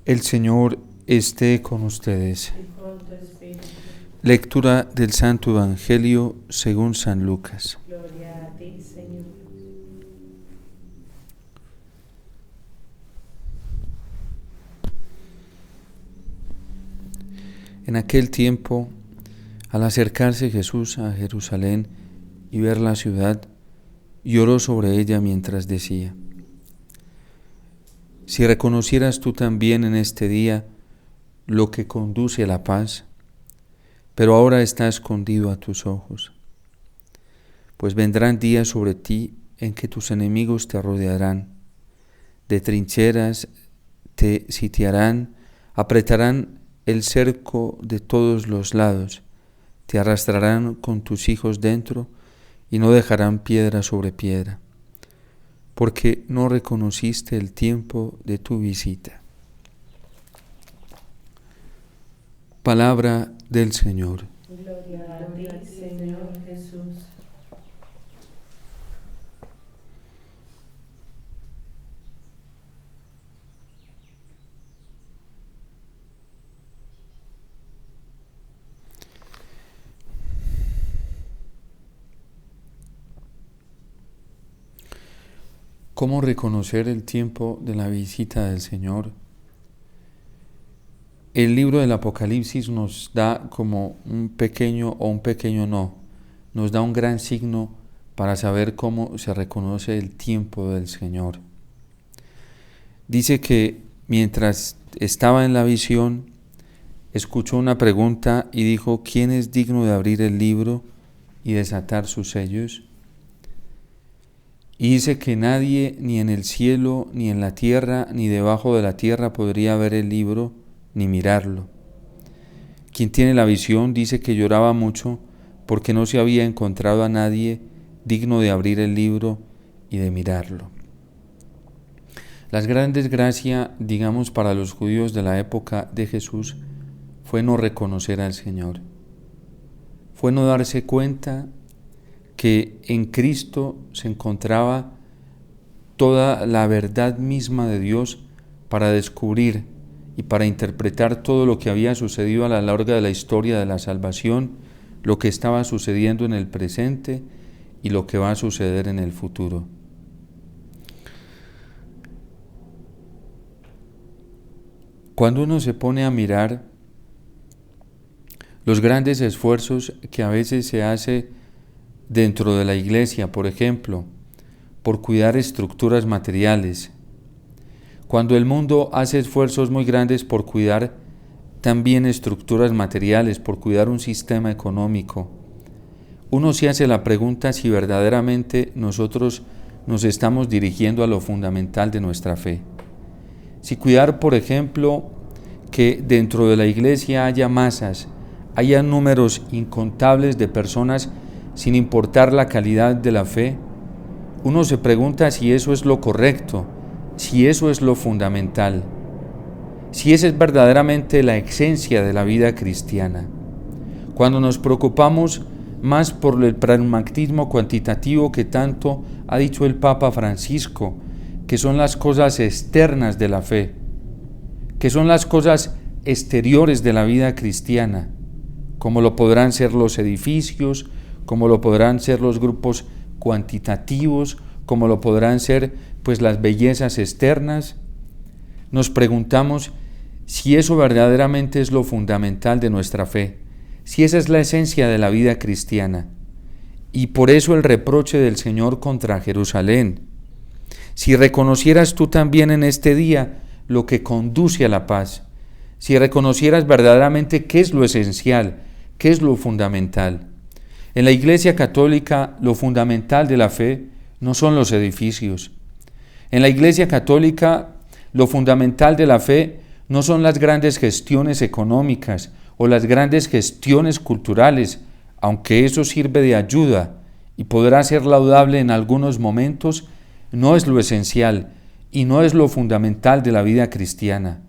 El Señor esté con ustedes. Lectura del Santo Evangelio según San Lucas. Gloria a ti, Señor. En aquel tiempo, al acercarse Jesús a Jerusalén y ver la ciudad, lloró sobre ella mientras decía: Si reconocieras tú también en este día lo que conduce a la paz, pero ahora está escondido a tus ojos. Pues vendrán días sobre ti en que tus enemigos te rodearán, de trincheras te sitiarán, apretarán el cerco de todos los lados, te arrastrarán con tus hijos dentro y no dejarán piedra sobre piedra, porque no reconociste el tiempo de tu visita. Palabra del Señor. Gloria a ti, Señor Jesús. ¿Cómo reconocer el tiempo de la visita del Señor? El libro del Apocalipsis nos da como un pequeño no, nos da un gran signo para saber cómo se reconoce el tiempo del Señor. Dice que mientras estaba en la visión, escuchó una pregunta y dijo: ¿Quién es digno de abrir el libro y desatar sus sellos? Y dice que nadie, ni en el cielo, ni en la tierra, ni debajo de la tierra, podría ver el libro ni mirarlo. Quien tiene la visión dice que lloraba mucho porque no se había encontrado a nadie digno de abrir el libro y de mirarlo. Las grandes gracias, digamos, para los judíos de la época de Jesús fue no reconocer al Señor. Fue no darse cuenta que en Cristo se encontraba toda la verdad misma de Dios para descubrir y para interpretar todo lo que había sucedido a lo largo de la historia de la salvación, lo que estaba sucediendo en el presente y lo que va a suceder en el futuro. Cuando uno se pone a mirar los grandes esfuerzos que a veces se hace dentro de la iglesia, por ejemplo, por cuidar estructuras materiales, cuando el mundo hace esfuerzos muy grandes por cuidar también estructuras materiales, por cuidar un sistema económico, uno se hace la pregunta si verdaderamente nosotros nos estamos dirigiendo a lo fundamental de nuestra fe. Si cuidar, por ejemplo, que dentro de la iglesia haya masas, haya números incontables de personas sin importar la calidad de la fe, uno se pregunta si eso es lo correcto, si eso es lo fundamental, si esa es verdaderamente la esencia de la vida cristiana. Cuando nos preocupamos más por el pragmatismo cuantitativo que tanto ha dicho el Papa Francisco, que son las cosas externas de la fe, que son las cosas exteriores de la vida cristiana, como lo podrán ser los edificios, como lo podrán ser los grupos cuantitativos, como lo podrán ser pues las bellezas externas, nos preguntamos si eso verdaderamente es lo fundamental de nuestra fe, si esa es la esencia de la vida cristiana. Y por eso el reproche del Señor contra Jerusalén: si reconocieras tú también en este día lo que conduce a la paz, si reconocieras verdaderamente qué es lo esencial, qué es lo fundamental. En la Iglesia Católica, lo fundamental de la fe no son los edificios. En la Iglesia Católica, lo fundamental de la fe no son las grandes gestiones económicas o las grandes gestiones culturales, aunque eso sirve de ayuda y podrá ser laudable en algunos momentos, no es lo esencial y no es lo fundamental de la vida cristiana.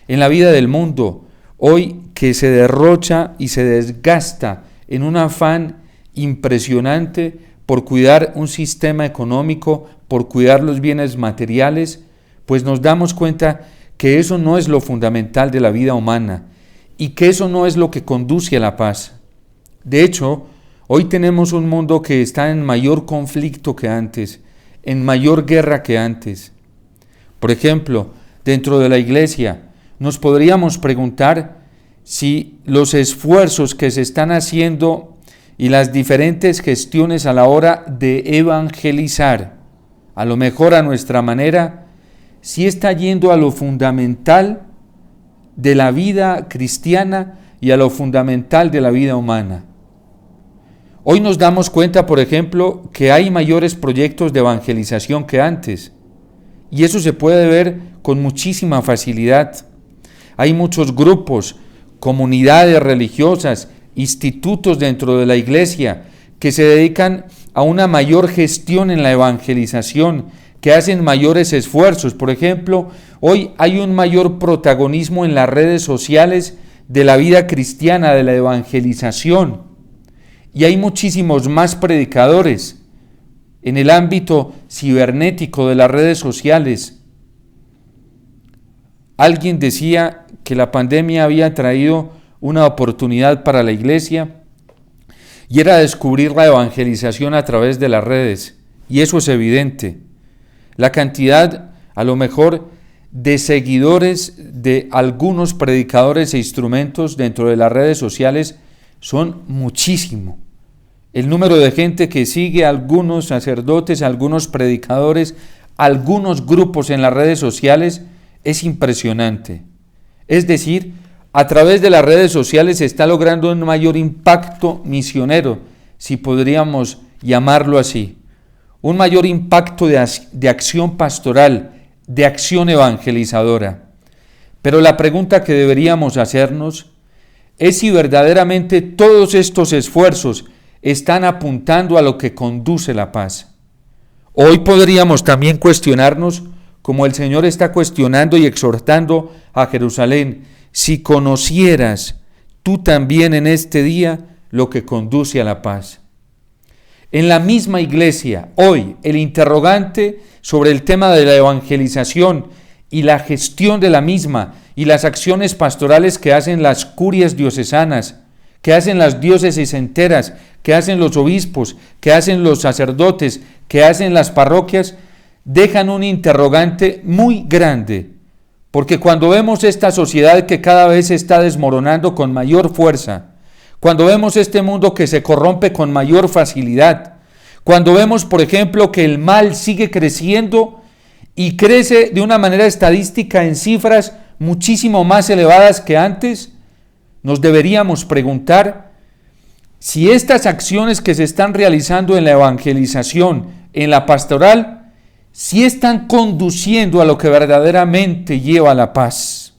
En la vida del mundo, hoy que se derrocha y se desgasta en un afán impresionante por cuidar un sistema económico, por cuidar los bienes materiales, pues nos damos cuenta que eso no es lo fundamental de la vida humana y que eso no es lo que conduce a la paz. De hecho, hoy tenemos un mundo que está en mayor conflicto que antes, en mayor guerra que antes. Por ejemplo, dentro de la iglesia, nos podríamos preguntar si los esfuerzos que se están haciendo y las diferentes gestiones a la hora de evangelizar, a lo mejor a nuestra manera, si está yendo a lo fundamental de la vida cristiana y a lo fundamental de la vida humana. Hoy nos damos cuenta, por ejemplo, que hay mayores proyectos de evangelización que antes, y eso se puede ver con muchísima facilidad. Hay muchos grupos, comunidades religiosas, institutos dentro de la iglesia que se dedican a una mayor gestión en la evangelización, que hacen mayores esfuerzos. Por ejemplo, hoy hay un mayor protagonismo en las redes sociales de la vida cristiana, de la evangelización, y hay muchísimos más predicadores en el ámbito cibernético de las redes sociales. Alguien decía que la pandemia había traído una oportunidad para la iglesia y era descubrir la evangelización a través de las redes, y eso es evidente. La cantidad, a lo mejor, de seguidores de algunos predicadores e instrumentos dentro de las redes sociales son muchísimo. El número de gente que sigue a algunos sacerdotes, a algunos predicadores, a algunos grupos en las redes sociales es impresionante. Es decir, a través de las redes sociales se está logrando un mayor impacto misionero, si podríamos llamarlo así. Un mayor impacto de acción pastoral, de acción evangelizadora. Pero la pregunta que deberíamos hacernos es si verdaderamente todos estos esfuerzos están apuntando a lo que conduce la paz. Hoy podríamos también cuestionarnos, como el Señor está cuestionando y exhortando a Jerusalén, si conocieras tú también en este día lo que conduce a la paz. En la misma iglesia, hoy, el interrogante sobre el tema de la evangelización y la gestión de la misma y las acciones pastorales que hacen las curias diocesanas, que hacen las diócesis enteras, que hacen los obispos, que hacen los sacerdotes, que hacen las parroquias, dejan un interrogante muy grande, porque cuando vemos esta sociedad que cada vez se está desmoronando con mayor fuerza, cuando vemos este mundo que se corrompe con mayor facilidad, cuando vemos, por ejemplo, que el mal sigue creciendo y crece de una manera estadística en cifras muchísimo más elevadas que antes, nos deberíamos preguntar si estas acciones que se están realizando en la evangelización, en la pastoral, si están conduciendo a lo que verdaderamente lleva a la paz.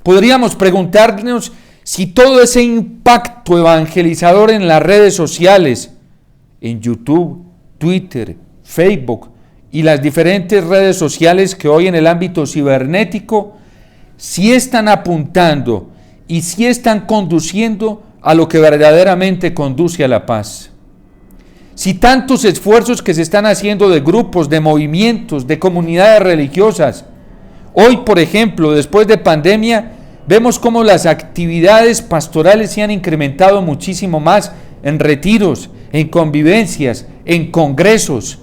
Podríamos preguntarnos si todo ese impacto evangelizador en las redes sociales, en YouTube, Twitter, Facebook y las diferentes redes sociales que hoy en el ámbito cibernético, si están apuntando y si están conduciendo a lo que verdaderamente conduce a la paz. Si tantos esfuerzos que se están haciendo de grupos, de movimientos, de comunidades religiosas, hoy, por ejemplo, después de pandemia, vemos cómo las actividades pastorales se han incrementado muchísimo más en retiros, en convivencias, en congresos.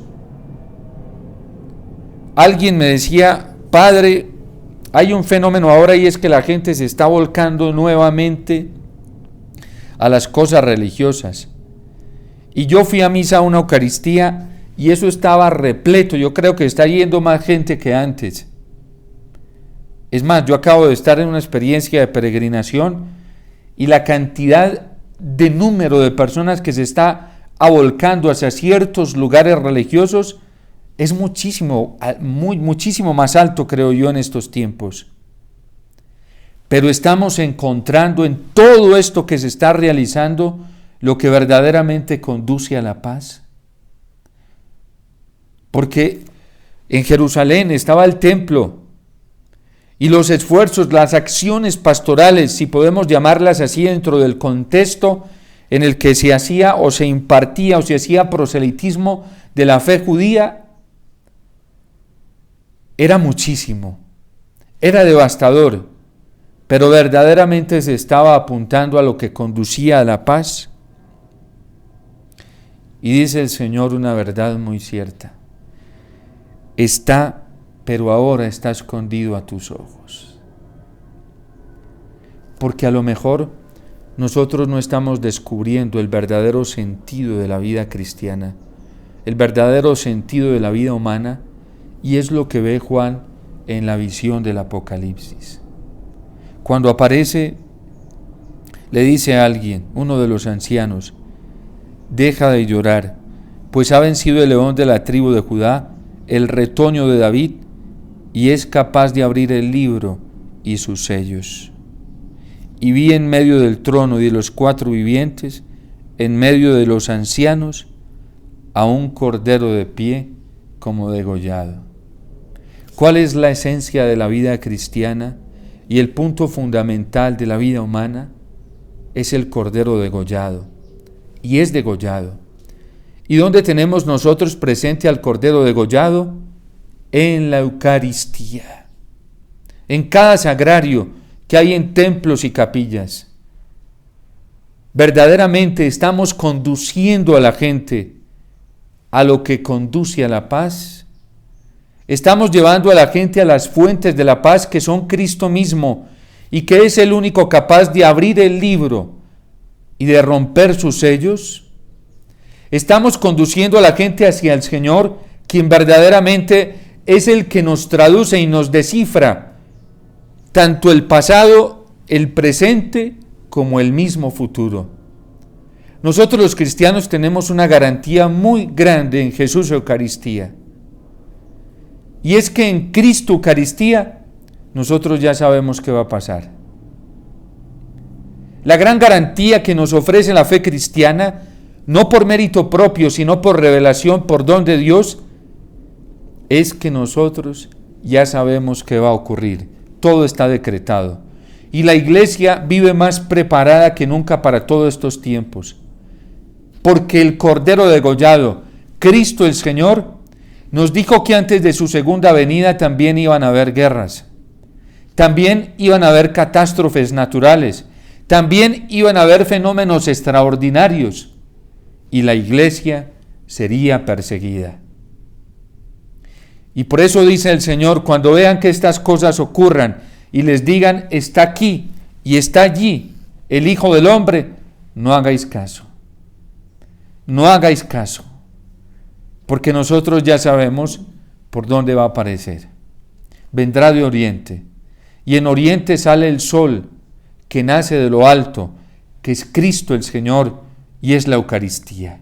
Alguien me decía, padre, hay un fenómeno ahora y es que la gente se está volcando nuevamente a las cosas religiosas. Y yo fui a misa, a una Eucaristía, y eso estaba repleto. Yo creo que está yendo más gente que antes. Es más, yo acabo de estar en una experiencia de peregrinación y la cantidad de número de personas que se está avolcando hacia ciertos lugares religiosos es muchísimo más alto, creo yo, en estos tiempos. Pero estamos encontrando en todo esto que se está realizando lo que verdaderamente conduce a la paz. Porque en Jerusalén estaba el templo y los esfuerzos, las acciones pastorales, si podemos llamarlas así, dentro del contexto en el que se hacía o se impartía o se hacía proselitismo de la fe judía, era muchísimo. Era devastador, pero verdaderamente se estaba apuntando a lo que conducía a la paz. Y dice el Señor una verdad muy cierta. Está, pero ahora está escondido a tus ojos. Porque a lo mejor nosotros no estamos descubriendo el verdadero sentido de la vida cristiana, el verdadero sentido de la vida humana, y es lo que ve Juan en la visión del Apocalipsis. Cuando aparece, le dice a alguien, uno de los ancianos, deja de llorar, pues ha vencido el león de la tribu de Judá, el retoño de David, y es capaz de abrir el libro y sus sellos. Y vi en medio del trono y de los 4 vivientes, en medio de los ancianos, a un cordero de pie como degollado. ¿Cuál es la esencia de la vida cristiana y el punto fundamental de la vida humana? Es el cordero degollado, y es degollado. ¿Y dónde tenemos nosotros presente al cordero degollado? En la Eucaristía, en cada sagrario que hay en templos y capillas. Verdaderamente estamos conduciendo a la gente a lo que conduce a la paz. Estamos llevando a la gente a las fuentes de la paz, que son Cristo mismo, y que es el único capaz de abrir el libro y de romper sus sellos. Estamos conduciendo a la gente hacia el Señor, quien verdaderamente es el que nos traduce y nos descifra tanto el pasado, el presente, como el mismo futuro. Nosotros los cristianos tenemos una garantía muy grande en Jesús Eucaristía. Y es que en Cristo Eucaristía nosotros ya sabemos qué va a pasar. La gran garantía que nos ofrece la fe cristiana, no por mérito propio, sino por revelación, por don de Dios, es que nosotros ya sabemos qué va a ocurrir. Todo está decretado. Y la iglesia vive más preparada que nunca para todos estos tiempos. Porque el Cordero degollado, Cristo el Señor, nos dijo que antes de su segunda venida también iban a haber guerras. También iban a haber catástrofes naturales. También iban a haber fenómenos extraordinarios. Y la iglesia sería perseguida. Y por eso dice el Señor, cuando vean que estas cosas ocurran y les digan, está aquí y está allí el Hijo del Hombre, no hagáis caso. No hagáis caso, porque nosotros ya sabemos por dónde va a aparecer. Vendrá de oriente, y en oriente sale el sol que nace de lo alto, que es Cristo el Señor, y es la Eucaristía.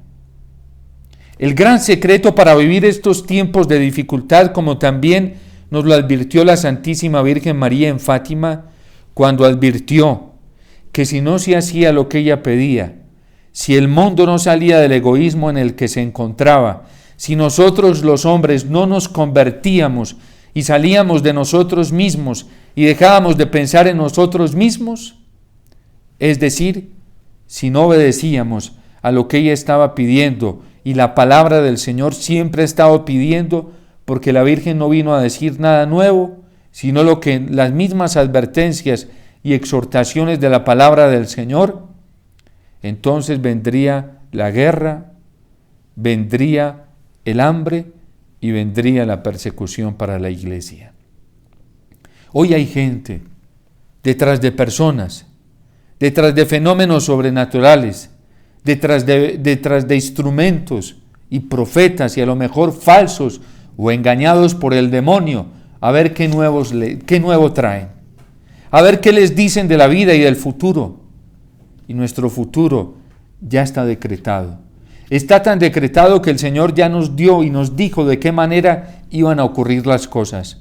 El gran secreto para vivir estos tiempos de dificultad, como también nos lo advirtió la Santísima Virgen María en Fátima, cuando advirtió que si no se hacía lo que ella pedía, si el mundo no salía del egoísmo en el que se encontraba, si nosotros los hombres no nos convertíamos y salíamos de nosotros mismos y dejábamos de pensar en nosotros mismos, es decir, si no obedecíamos a lo que ella estaba pidiendo, y la palabra del Señor siempre ha estado pidiendo, porque la Virgen no vino a decir nada nuevo, sino lo que las mismas advertencias y exhortaciones de la palabra del Señor, entonces vendría la guerra, vendría el hambre y vendría la persecución para la iglesia. Hoy hay gente detrás de personas, detrás de fenómenos sobrenaturales, detrás de instrumentos y profetas, y a lo mejor falsos o engañados por el demonio, a ver qué nuevo traen, a ver qué les dicen de la vida y del futuro. Y nuestro futuro ya está decretado. Está tan decretado que el Señor ya nos dio y nos dijo de qué manera iban a ocurrir las cosas.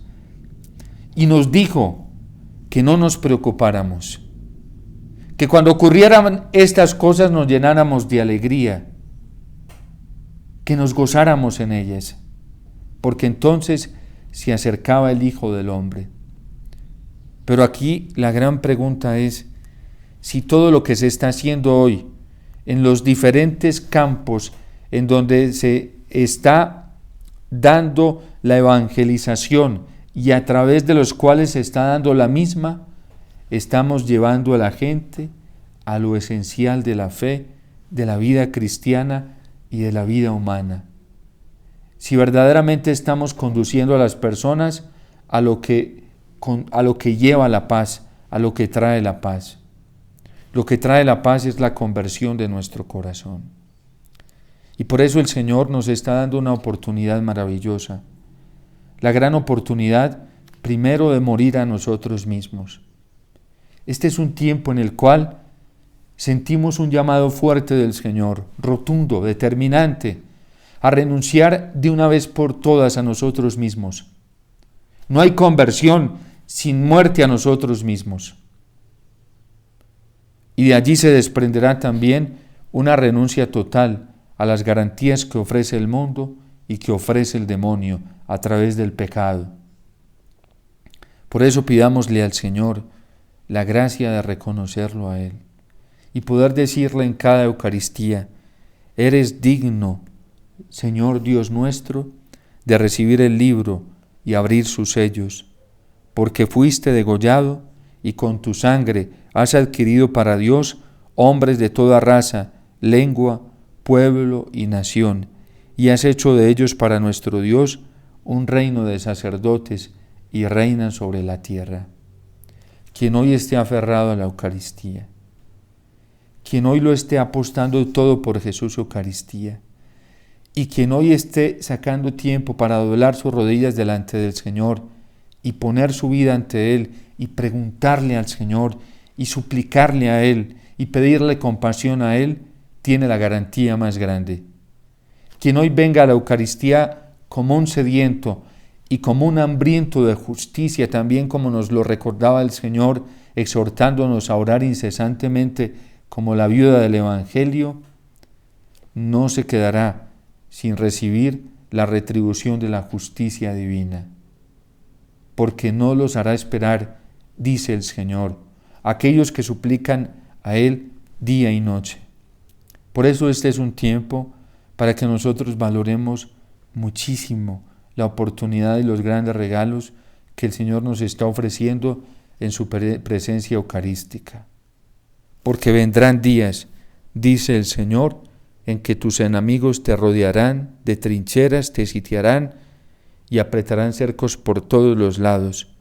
Y nos dijo que no nos preocupáramos, que cuando ocurrieran estas cosas nos llenáramos de alegría, que nos gozáramos en ellas, porque entonces se acercaba el Hijo del Hombre. Pero aquí la gran pregunta es, si todo lo que se está haciendo hoy en los diferentes campos en donde se está dando la evangelización y a través de los cuales se está dando la misma, estamos llevando a la gente a lo esencial de la fe, de la vida cristiana y de la vida humana. Si verdaderamente estamos conduciendo a las personas a lo que lleva la paz, a lo que trae la paz. Lo que trae la paz es la conversión de nuestro corazón. Y por eso el Señor nos está dando una oportunidad maravillosa. La gran oportunidad, primero, de morir a nosotros mismos. Este es un tiempo en el cual sentimos un llamado fuerte del Señor, rotundo, determinante, a renunciar de una vez por todas a nosotros mismos. No hay conversión sin muerte a nosotros mismos. Y de allí se desprenderá también una renuncia total a las garantías que ofrece el mundo y que ofrece el demonio a través del pecado. Por eso pidámosle al Señor la gracia de reconocerlo a Él y poder decirle en cada Eucaristía: eres digno, Señor Dios nuestro, de recibir el libro y abrir sus sellos, porque fuiste degollado y con tu sangre has adquirido para Dios hombres de toda raza, lengua, pueblo y nación, y has hecho de ellos para nuestro Dios un reino de sacerdotes y reinan sobre la tierra. Quien hoy esté aferrado a la Eucaristía, quien hoy lo esté apostando todo por Jesús Eucaristía, y quien hoy esté sacando tiempo para doblar sus rodillas delante del Señor y poner su vida ante Él y preguntarle al Señor y suplicarle a Él y pedirle compasión a Él, tiene la garantía más grande. Quien hoy venga a la Eucaristía como un sediento y como un hambriento de justicia, también como nos lo recordaba el Señor, exhortándonos a orar incesantemente como la viuda del Evangelio, no se quedará sin recibir la retribución de la justicia divina, porque no los hará esperar, dice el Señor, aquellos que suplican a Él día y noche. Por eso este es un tiempo para que nosotros valoremos muchísimo la oportunidad y los grandes regalos que el Señor nos está ofreciendo en su presencia eucarística. Porque vendrán días, dice el Señor, en que tus enemigos te rodearán, de trincheras te sitiarán y apretarán cercos por todos los lados.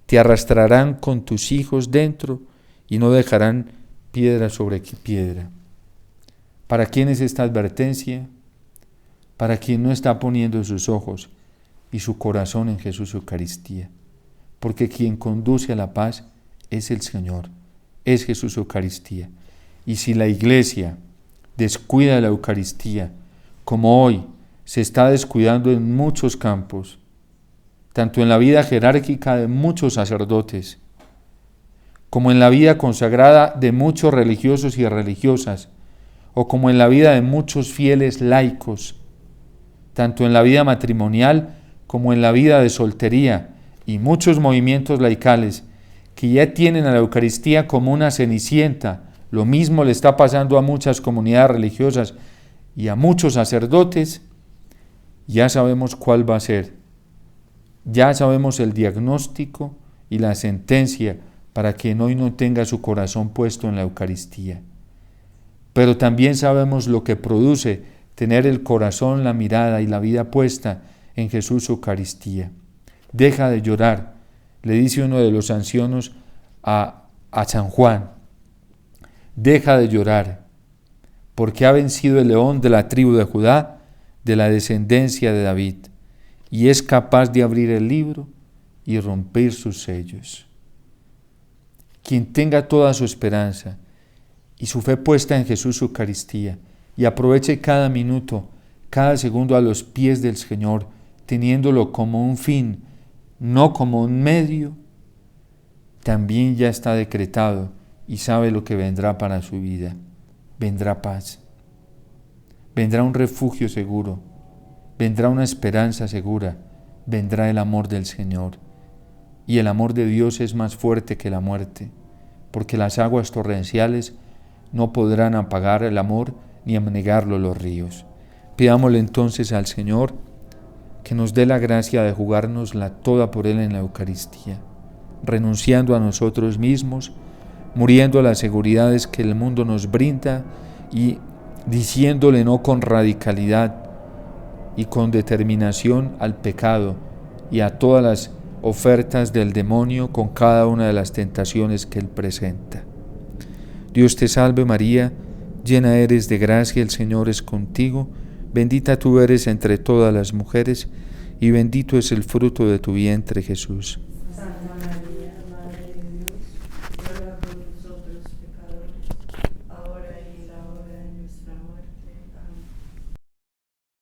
Te arrastrarán con tus hijos dentro y no dejarán piedra sobre piedra. ¿Para quién es esta advertencia? Para quien no está poniendo sus ojos y su corazón en Jesús Eucaristía. Porque quien conduce a la paz es el Señor, es Jesús Eucaristía. Y si la Iglesia descuida la Eucaristía, como hoy se está descuidando en muchos campos, tanto en la vida jerárquica de muchos sacerdotes, como en la vida consagrada de muchos religiosos y religiosas, o como en la vida de muchos fieles laicos, tanto en la vida matrimonial como en la vida de soltería, y muchos movimientos laicales que ya tienen a la Eucaristía como una cenicienta. Lo mismo le está pasando a muchas comunidades religiosas y a muchos sacerdotes. Ya sabemos cuál va a ser. Ya sabemos el diagnóstico y la sentencia para quien hoy no tenga su corazón puesto en la Eucaristía. Pero también sabemos lo que produce tener el corazón, la mirada y la vida puesta en Jesús Eucaristía. Deja de llorar, le dice uno de los ancianos a San Juan. Deja de llorar, porque ha vencido el león de la tribu de Judá, de la descendencia de David, y es capaz de abrir el libro y romper sus sellos. Quien tenga toda su esperanza y su fe puesta en Jesús Eucaristía, y aproveche cada minuto, cada segundo a los pies del Señor, teniéndolo como un fin, no como un medio, también ya está decretado y sabe lo que vendrá para su vida. Vendrá paz, vendrá un refugio seguro, vendrá una esperanza segura, vendrá el amor del Señor. Y el amor de Dios es más fuerte que la muerte, porque las aguas torrenciales no podrán apagar el amor ni anegarlo los ríos. Pidámosle entonces al Señor que nos dé la gracia de jugárnosla toda por Él en la Eucaristía, renunciando a nosotros mismos, muriendo a las seguridades que el mundo nos brinda y diciéndole no con radicalidad y con determinación al pecado y a todas las ofertas del demonio con cada una de las tentaciones que él presenta. Dios te salve María, llena eres de gracia, el Señor es contigo, bendita tú eres entre todas las mujeres y bendito es el fruto de tu vientre Jesús. Santa María,